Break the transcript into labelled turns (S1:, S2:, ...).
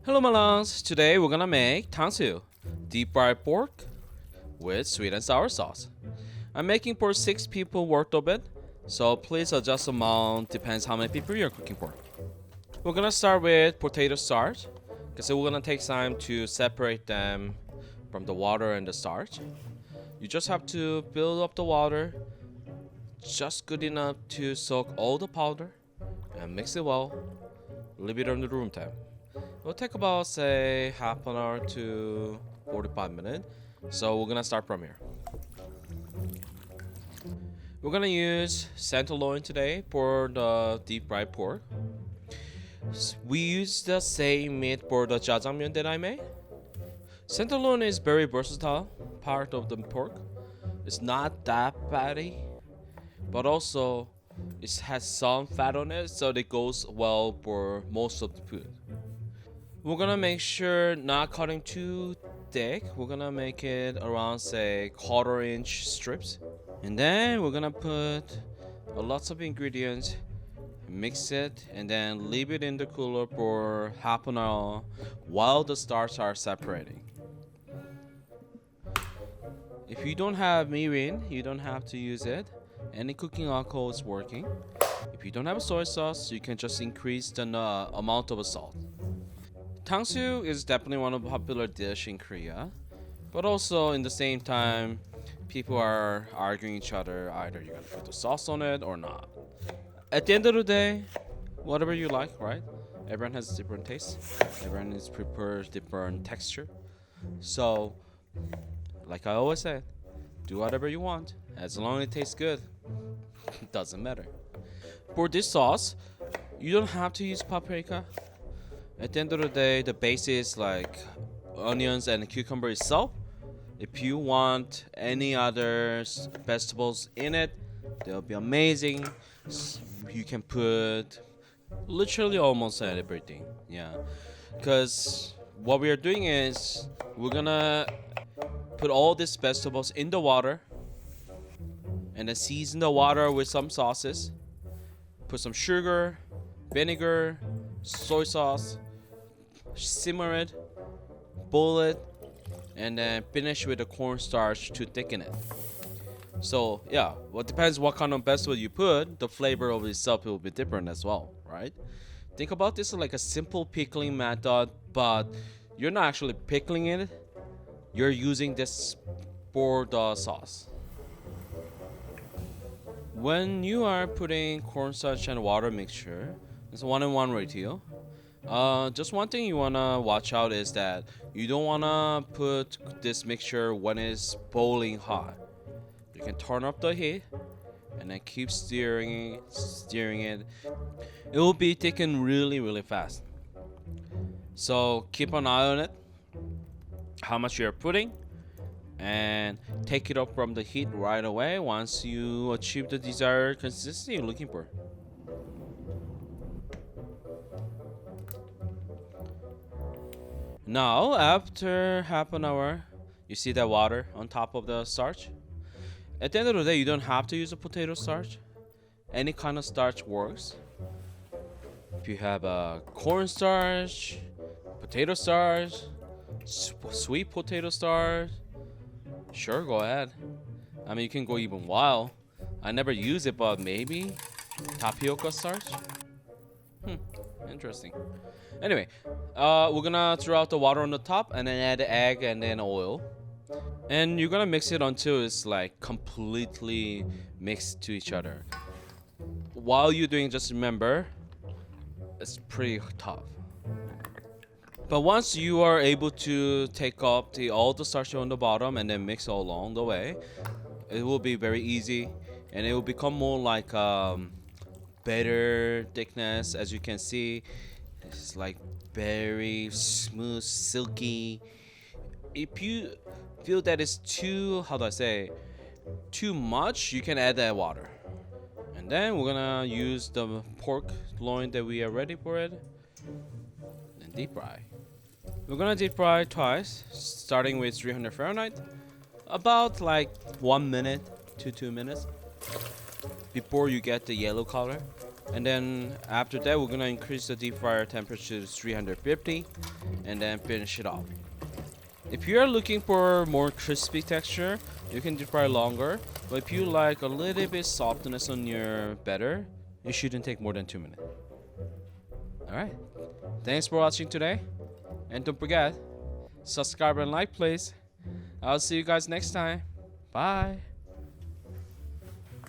S1: Hello Malangs, today we're gonna make TangSuYug, deep fried pork with sweet and sour sauce. I'm making for 6 people worth of it, so please adjust amount depends how many people you're cooking for. We're gonna start with potato starch, because we're gonna take time to separate them from the water and the starch. You just have to build up the water just good enough to soak all the powder and mix it well. Leave it on the room temp. It'll take about say half an hour to 45 minutes. So we're gonna start from here. We're gonna use Loin today for the deep fried pork. We use the same meat for the Jjangmyoen that I made. Loin is very versatile part of the pork. It's not that fatty, but also it has some fat on it, so it goes well for most of the food. We're gonna make sure not cutting too thick. We're gonna make it around say quarter-inch strips, and then we're gonna put a lots of ingredients, mix it, and then leave it in the cooler for half an hour while the starch are separating. If you don't have mirin, you don't have to use it. Any cooking alcohol is working. If you don't have a soy sauce, you can just increase the amount of salt. TangSuYug is definitely one of the popular dish in Korea, but also in the same time, people are arguing each other either you're gonna put the sauce on it or not. At the end of the day, whatever you like, right? Everyone has different tastes. Everyone is prefers different texture. So, like I always say, do whatever you want as long as it tastes good. It doesn't matter. For this sauce, you don't have to use paprika. At the end of the day, the base is like onions and cucumber itself. If you want any other vegetables in it, they'll be amazing. You can put literally almost everything. Yeah, because what we are doing is we're gonna put all these vegetables in the water and then season the water with some sauces. Put some sugar, vinegar, soy sauce, simmer it, boil it, and then finish with the cornstarch to thicken it. So yeah, well, it depends what kind of vegetable you put. The flavor of itself will be different as well, right? Think about this like a simple pickling method, but you're not actually pickling it. You're using this for the sauce. When you are putting cornstarch and water mixture, it's a 1-in-1 ratio. Just one thing you wanna watch out is that you don't wanna put this mixture when it's boiling hot. You can turn up the heat and then keep steering it. It will be thickened really fast. So keep an eye on it, how much you're putting, and take it up from the heat right away once you achieve the desired consistency you're looking for. Now, after half an hour, you see that water on top of the starch. At the end of the day, you don't have to use a potato starch. Any kind of starch works. If you have a cornstarch, potato starch, sweet potato starch, sure, go ahead. I mean, you can go even wild. I never use it, but maybe tapioca starch. Interesting. Anyway, we're gonna throw out the water on the top and then add the egg and then oil. And you're gonna mix it until it's like completely mixed to each other. While you're doing, just remember, it's pretty tough. But once you are able to take up all the starch on the bottom and then mix all along the way, it will be very easy and it will become more like better thickness. As you can see, it's like very smooth, silky. If you feel that it's too, how do I say, too much, you can add that water. And then we're gonna use the pork loin that we are ready for it and deep fry. We're gonna deep fry twice, starting with 300 Fahrenheit, about like 1 minute to 2 minutes before you get the yellow color. And then after that, we're gonna increase the deep fryer temperature to 350 and then finish it off. If you're looking for more crispy texture, you can deep fry longer. But if you like a little bit softness on your batter, it shouldn't take more than 2 minutes. Alright, thanks for watching today. And don't forget, subscribe and like please. I'll see you guys next time. Bye.